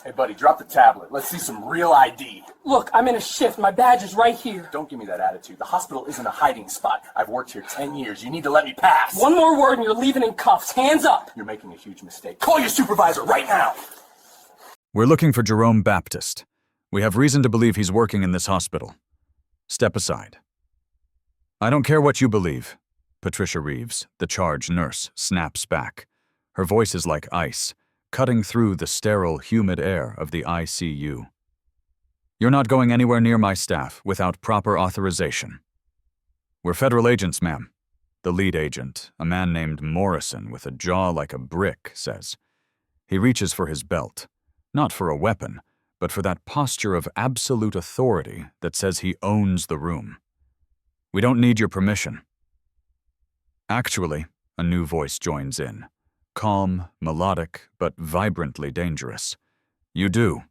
Hey, buddy, drop the tablet. Let's see some real ID. Look, I'm in a shift. My badge is right here. Don't give me that attitude. The hospital isn't a hiding spot. I've worked here 10 years. You need to let me pass. One more word and you're leaving in cuffs. Hands up. You're making a huge mistake. Call your supervisor right now. We're looking for Jerome Baptist. We have reason to believe he's working in this hospital. Step aside. I don't care what you believe. Patricia Reeves, the charge nurse, snaps back. Her voice is like ice, cutting through the sterile, humid air of the ICU. You're not going anywhere near my staff without proper authorization. We're federal agents, ma'am. The lead agent, a man named Morrison with a jaw like a brick, says. He reaches for his belt, not for a weapon, but for that posture of absolute authority that says he owns the room. We don't need your permission. Actually, a new voice joins in. Calm, melodic, but vibrantly dangerous. You do.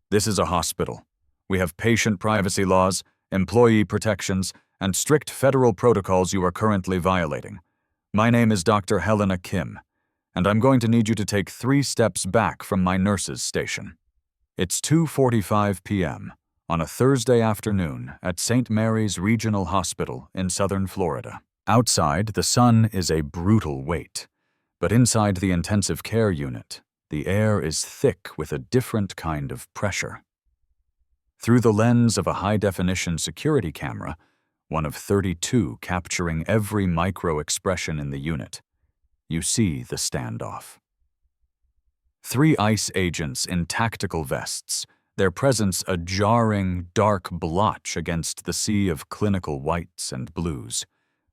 This is a hospital. We have patient privacy laws, employee protections, and strict federal protocols you are currently violating. My name is Dr. Helena Kim, and I'm going to need you to take 3 steps back from my nurse's station. It's 2:45 p.m. on a Thursday afternoon at St. Mary's Regional Hospital in southern Florida. Outside, the sun is a brutal weight. But inside the intensive care unit, the air is thick with a different kind of pressure. Through the lens of a high-definition security camera, one of 32 capturing every micro-expression in the unit, you see the standoff. 3 ICE agents in tactical vests, their presence a jarring, dark blotch against the sea of clinical whites and blues.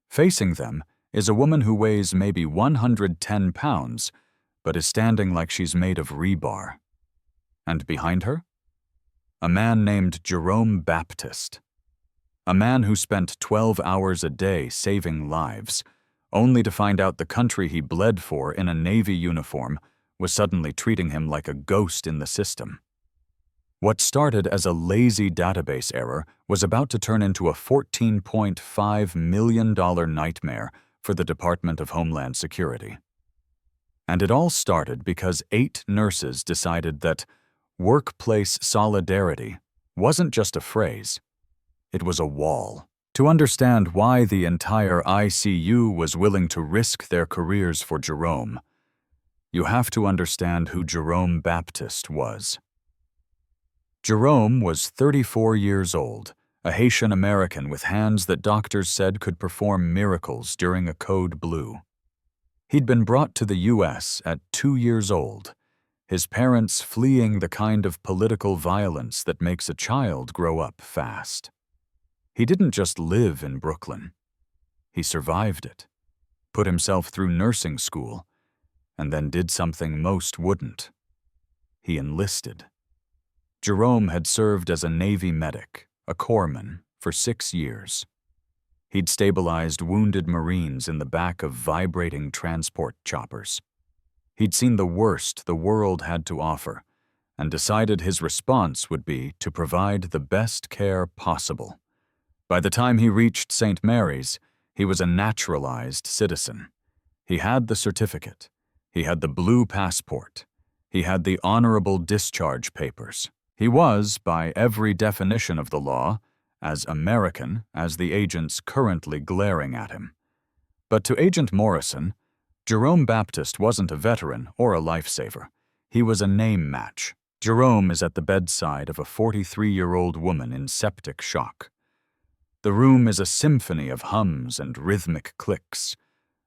Facing them is a woman who weighs maybe 110 pounds, but is standing like she's made of rebar. And behind her? A man named Jerome Baptist. A man who spent 12 hours a day saving lives, only to find out the country he bled for in a Navy uniform was suddenly treating him like a ghost in the system. What started as a lazy database error was about to turn into a $14.5 million nightmare for the Department of Homeland Security. And it all started because 8 nurses decided that workplace solidarity wasn't just a phrase, it was a wall. To understand why the entire ICU was willing to risk their careers for Jerome, you have to understand who Jerome Baptist was. Jerome was 34 years old, a Haitian American with hands that doctors said could perform miracles during a code blue. He'd been brought to the U.S. at 2 years old, his parents fleeing the kind of political violence that makes a child grow up fast. He didn't just live in Brooklyn. He survived it, put himself through nursing school, and then did something most wouldn't. He enlisted. Jerome had served as a Navy medic, a corpsman, for 6 years. He'd stabilized wounded Marines in the back of vibrating transport choppers. He'd seen the worst the world had to offer and decided his response would be to provide the best care possible. By the time he reached St. Mary's, he was a naturalized citizen. He had the certificate. He had the blue passport. He had the honorable discharge papers. He was, by every definition of the law, as American as the agents currently glaring at him. But to Agent Morrison, Jerome Baptist wasn't a veteran or a lifesaver. He was a name match. Jerome is at the bedside of a 43-year-old woman in septic shock. The room is a symphony of hums and rhythmic clicks,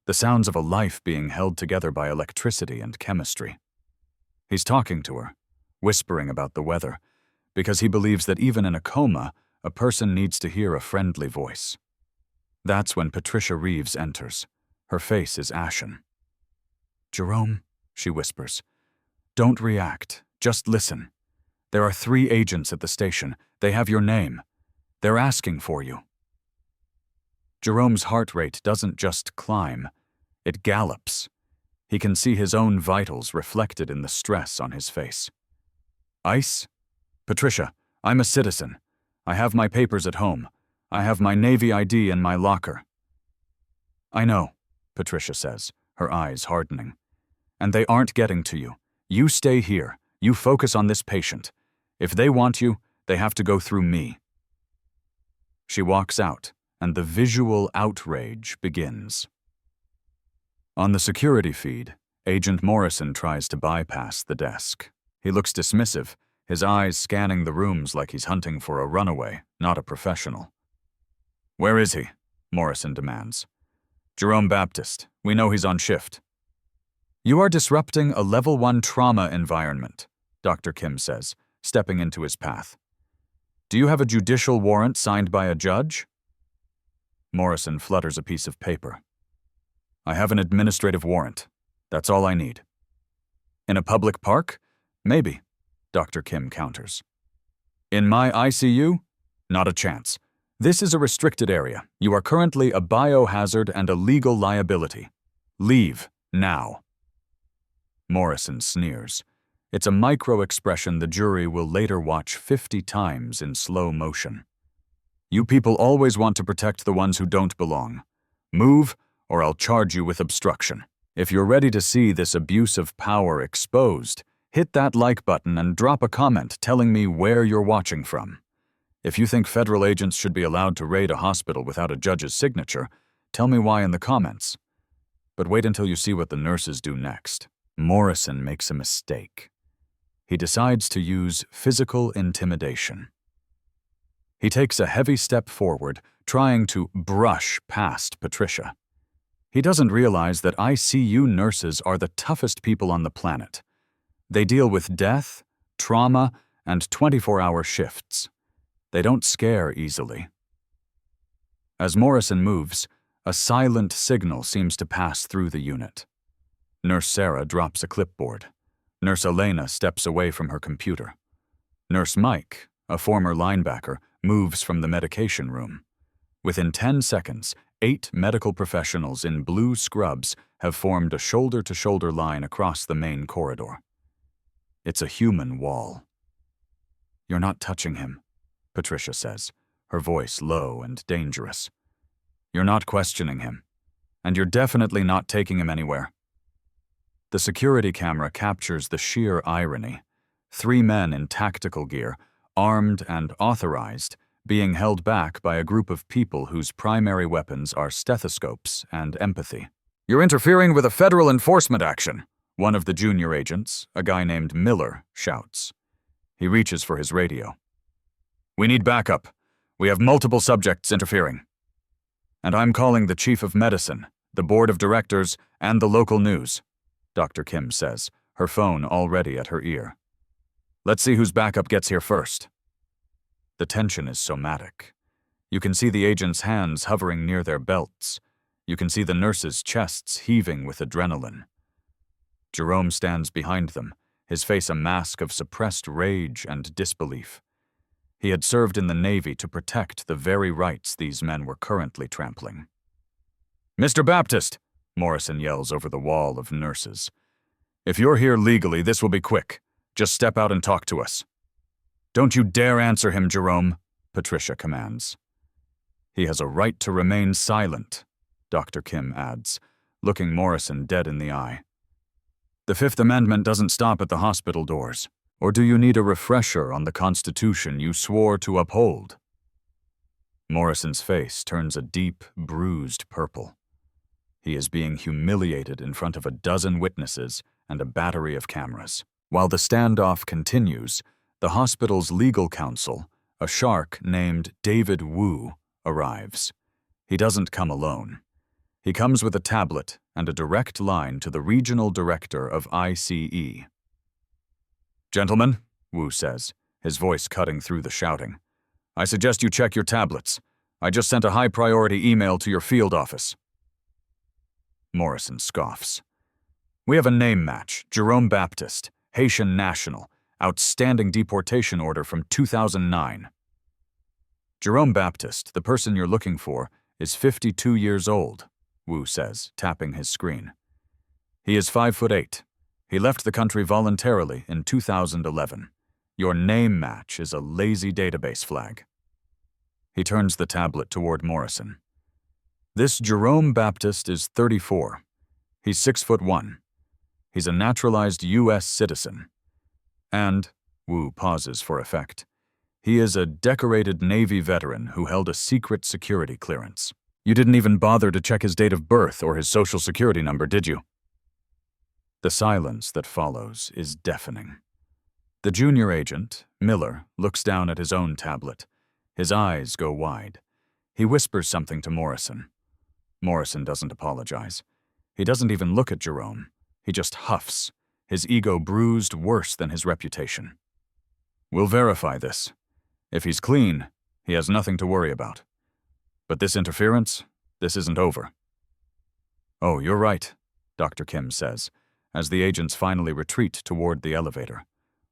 the sounds of a life being held together by electricity and chemistry. He's talking to her, whispering about the weather, because he believes that even in a coma, a person needs to hear a friendly voice. That's when Patricia Reeves enters. Her face is ashen. "Jerome," she whispers, "don't react. Just listen. There are 3 agents at the station. They have your name. They're asking for you." Jerome's heart rate doesn't just climb, it gallops. He can see his own vitals reflected in the stress on his face. "ICE? Patricia, I'm a citizen. I have my papers at home. I have my Navy ID in my locker." "I know," Patricia says, her eyes hardening. "And they aren't getting to you. You stay here. You focus on this patient. If they want you, they have to go through me." She walks out, and the visual outrage begins. On the security feed, Agent Morrison tries to bypass the desk. He looks dismissive, his eyes scanning the rooms like he's hunting for a runaway, not a professional. "Where is he?" Morrison demands. "Jerome Baptist. We know he's on shift." "You are disrupting a Level 1 trauma environment," Dr. Kim says, stepping into his path. "Do you have a judicial warrant signed by a judge?" Morrison flutters a piece of paper. "I have an administrative warrant. That's all I need." "In a public park? Maybe," Dr. Kim counters. "In my ICU? Not a chance. This is a restricted area. You are currently a biohazard and a legal liability. Leave, now." Morrison sneers. It's a micro-expression the jury will later watch 50 times in slow motion. "You people always want to protect the ones who don't belong. Move, or I'll charge you with obstruction." If you're ready to see this abuse of power exposed, hit that like button and drop a comment telling me where you're watching from. If you think federal agents should be allowed to raid a hospital without a judge's signature, tell me why in the comments. But wait until you see what the nurses do next. Morrison makes a mistake. He decides to use physical intimidation. He takes a heavy step forward, trying to brush past Patricia. He doesn't realize that ICU nurses are the toughest people on the planet. They deal with death, trauma, and 24-hour shifts. They don't scare easily. As Morrison moves, a silent signal seems to pass through the unit. Nurse Sarah drops a clipboard. Nurse Elena steps away from her computer. Nurse Mike, a former linebacker, moves from the medication room. Within 10 seconds, 8 medical professionals in blue scrubs have formed a shoulder-to-shoulder line across the main corridor. It's a human wall. "You're not touching him," Patricia says, her voice low and dangerous. "You're not questioning him. And you're definitely not taking him anywhere." The security camera captures the sheer irony. 3 men in tactical gear, armed and authorized, being held back by a group of people whose primary weapons are stethoscopes and empathy. "You're interfering with a federal enforcement action," one of the junior agents, a guy named Miller, shouts. He reaches for his radio. "We need backup. We have multiple subjects interfering. And I'm calling the chief of medicine, the board of directors, and the local news," Dr. Kim says, her phone already at her ear. "Let's see whose backup gets here first." The tension is somatic. You can see the agents' hands hovering near their belts. You can see the nurses' chests heaving with adrenaline. Jerome stands behind them, his face a mask of suppressed rage and disbelief. He had served in the Navy to protect the very rights these men were currently trampling. "Mr. Baptist," Morrison yells over the wall of nurses. "If you're here legally, this will be quick. Just step out and talk to us." "Don't you dare answer him, Jerome," Patricia commands. "He has a right to remain silent," Dr. Kim adds, looking Morrison dead in the eye. "The Fifth Amendment doesn't stop at the hospital doors. Or do you need a refresher on the Constitution you swore to uphold?" Morrison's face turns a deep, bruised purple. He is being humiliated in front of a dozen witnesses and a battery of cameras. While the standoff continues, the hospital's legal counsel, a shark named David Wu, arrives. He doesn't come alone. He comes with a tablet and a direct line to the regional director of ICE. "Gentlemen," Wu says, his voice cutting through the shouting, "I suggest you check your tablets. I just sent a high-priority email to your field office." Morrison scoffs. "We have a name match, Jerome Baptist, Haitian national, outstanding deportation order from 2009. "Jerome Baptist, the person you're looking for, is 52 years old," Wu says, tapping his screen. "He is 5'8". He left the country voluntarily in 2011. Your name match is a lazy database flag." He turns the tablet toward Morrison. "This Jerome Baptist is 34. He's 6'1". He's a naturalized U.S. citizen. And, Wu pauses for effect, he is a decorated Navy veteran who held a secret security clearance. You didn't even bother to check his date of birth or his social security number, did you? The silence that follows is deafening. The junior agent, Miller, looks down at his own tablet. His eyes go wide. He whispers something to Morrison. Morrison doesn't apologize. He doesn't even look at Jerome. He just huffs, his ego bruised worse than his reputation. We'll verify this. If he's clean, he has nothing to worry about. But this interference, this isn't over. Oh, you're right, Dr. Kim says, as the agents finally retreat toward the elevator,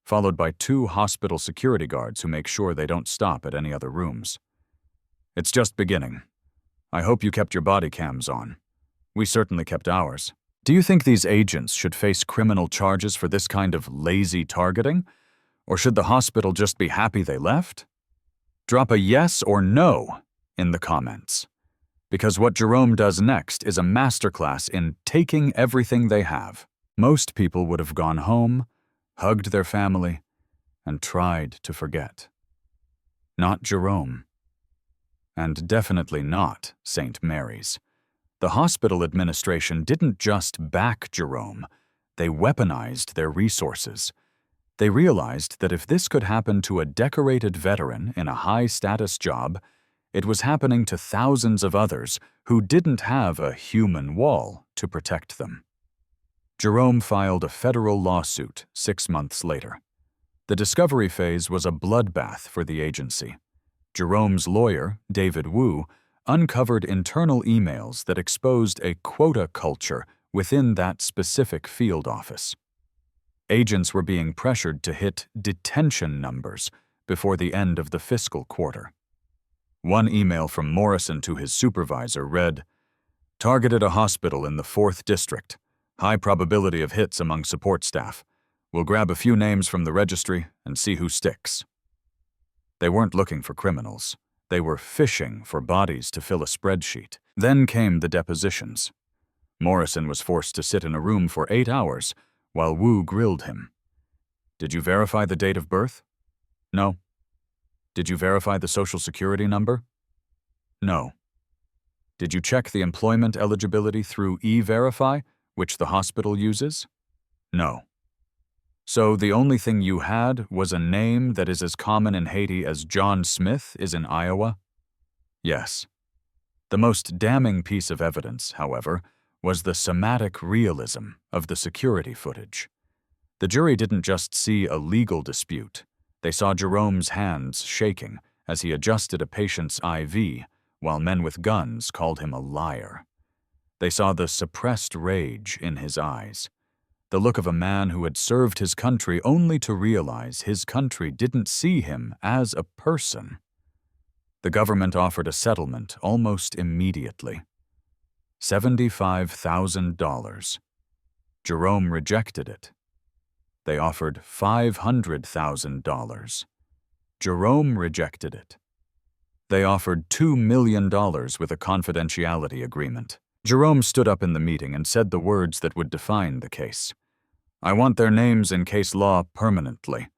followed by 2 hospital security guards who make sure they don't stop at any other rooms. It's just beginning. I hope you kept your body cams on. We certainly kept ours. Do you think these agents should face criminal charges for this kind of lazy targeting? Or should the hospital just be happy they left? Drop a yes or no in the comments. Because what Jerome does next is a masterclass in taking everything they have. Most people would have gone home, hugged their family, and tried to forget. Not Jerome. And definitely not St. Mary's. The hospital administration didn't just back Jerome, they weaponized their resources. They realized that if this could happen to a decorated veteran in a high-status job, it was happening to thousands of others who didn't have a human wall to protect them. Jerome filed a federal lawsuit 6 months later. The discovery phase was a bloodbath for the agency. Jerome's lawyer, David Wu, uncovered internal emails that exposed a quota culture within that specific field office. Agents were being pressured to hit detention numbers before the end of the fiscal quarter. One email from Morrison to his supervisor read, "Targeted a hospital in the 4th District. High probability of hits among support staff. We'll grab a few names from the registry and see who sticks." They weren't looking for criminals. They were fishing for bodies to fill a spreadsheet. Then came the depositions. Morrison was forced to sit in a room for 8 hours while Wu grilled him. Did you verify the date of birth? No. Did you verify the social security number? No. Did you check the employment eligibility through E-Verify, which the hospital uses? No. So the only thing you had was a name that is as common in Haiti as John Smith is in Iowa? Yes. The most damning piece of evidence, however, was the somatic realism of the security footage. The jury didn't just see a legal dispute. They saw Jerome's hands shaking as he adjusted a patient's IV, while men with guns called him a liar. They saw the suppressed rage in his eyes, the look of a man who had served his country only to realize his country didn't see him as a person. The government offered a settlement almost immediately. $75,000. Jerome rejected it. They offered $500,000. Jerome rejected it. They offered $2 million with a confidentiality agreement. Jerome stood up in the meeting and said the words that would define the case. "I want their names in case law permanently.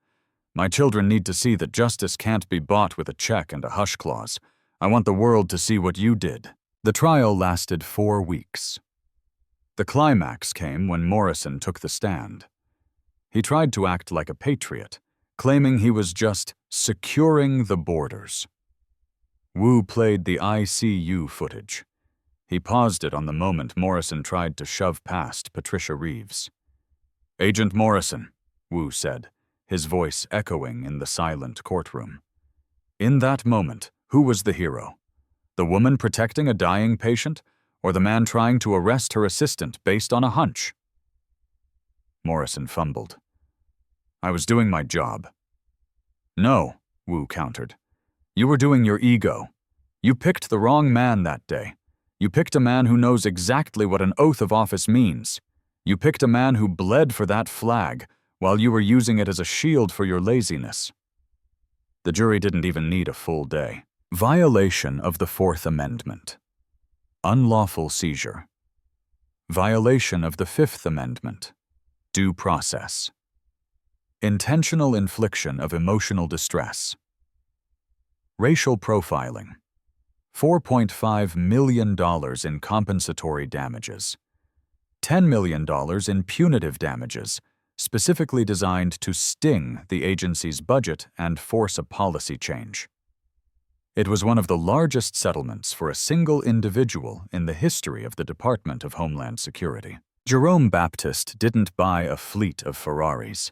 My children need to see that justice can't be bought with a check and a hush clause. I want the world to see what you did." The trial lasted 4 weeks. The climax came when Morrison took the stand. He tried to act like a patriot, claiming he was just securing the borders. Wu played the ICU footage. He paused it on the moment Morrison tried to shove past Patricia Reeves. "Agent Morrison," Wu said, his voice echoing in the silent courtroom. In that moment, who was the hero? The woman protecting a dying patient, or the man trying to arrest her assistant based on a hunch? Morrison fumbled. "I was doing my job." "No," Wu countered. "You were doing your ego. You picked the wrong man that day. You picked a man who knows exactly what an oath of office means. You picked a man who bled for that flag while you were using it as a shield for your laziness." The jury didn't even need a full day. Violation of the Fourth Amendment. Unlawful seizure. Violation of the Fifth Amendment. Due process. Intentional infliction of emotional distress. Racial profiling. $4.5 million in compensatory damages. $10 million in punitive damages, specifically designed to sting the agency's budget and force a policy change. It was one of the largest settlements for a single individual in the history of the Department of Homeland Security. Jerome Baptist didn't buy a fleet of Ferraris.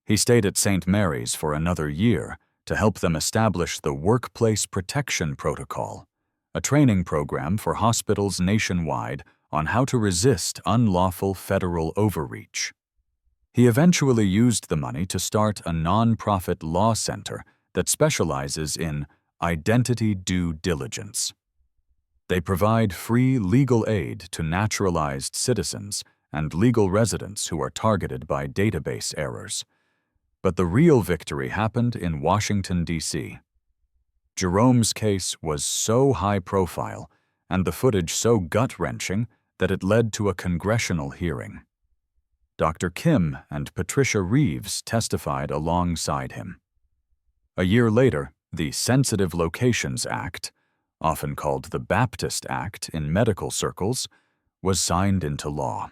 He stayed at St. Mary's for another year to help them establish the Workplace Protection Protocol, a training program for hospitals nationwide on how to resist unlawful federal overreach. He eventually used the money to start a non-profit law center that specializes in identity due diligence. They provide free legal aid to naturalized citizens and legal residents who are targeted by database errors. But the real victory happened in Washington, D.C. Jerome's case was so high profile and the footage so gut-wrenching that it led to a congressional hearing. Dr. Kim and Patricia Reeves testified alongside him. A year later, the Sensitive Locations Act, often called the Baptist Act in medical circles, was signed into law.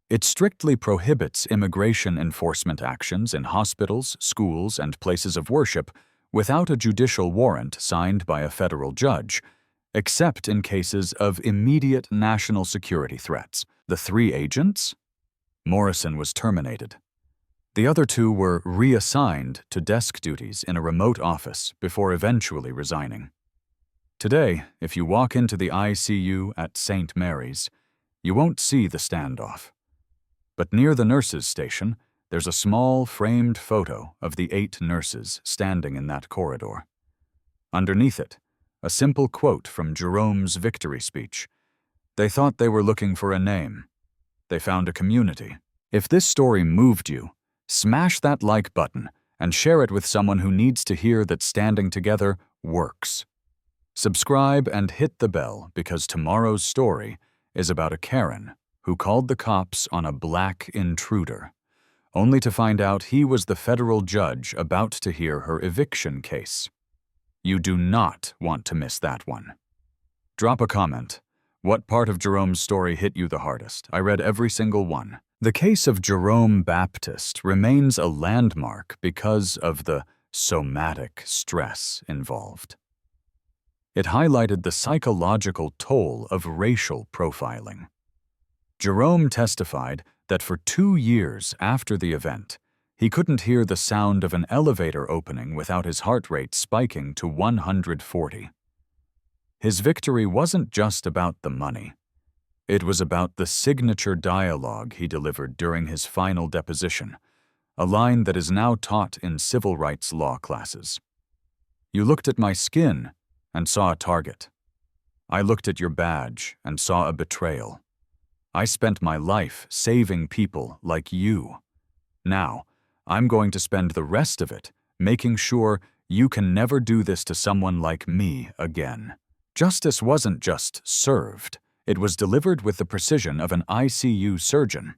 It strictly prohibits immigration enforcement actions in hospitals, schools, and places of worship without a judicial warrant signed by a federal judge, except in cases of immediate national security threats. The 3 agents? Morrison was terminated. The other 2 were reassigned to desk duties in a remote office before eventually resigning. Today, if you walk into the ICU at St. Mary's, you won't see the standoff. But near the nurses' station, there's a small framed photo of the 8 nurses standing in that corridor. Underneath it, a simple quote from Jerome's victory speech. They thought they were looking for a name. They found a community. If this story moved you, smash that like button and share it with someone who needs to hear that standing together works. Subscribe and hit the bell because tomorrow's story is about a Karen who called the cops on a black intruder, only to find out he was the federal judge about to hear her eviction case. You do not want to miss that one. Drop a comment. What part of Jerome's story hit you the hardest? I read every single one. The case of Jerome Baptist remains a landmark because of the somatic stress involved. It highlighted the psychological toll of racial profiling. Jerome testified that for 2 years after the event, he couldn't hear the sound of an elevator opening without his heart rate spiking to 140. His victory wasn't just about the money. It was about the signature dialogue he delivered during his final deposition, a line that is now taught in civil rights law classes. You looked at my skin and saw a target. I looked at your badge and saw a betrayal. I spent my life saving people like you. Now, I'm going to spend the rest of it making sure you can never do this to someone like me again. Justice wasn't just served. It was delivered with the precision of an ICU surgeon.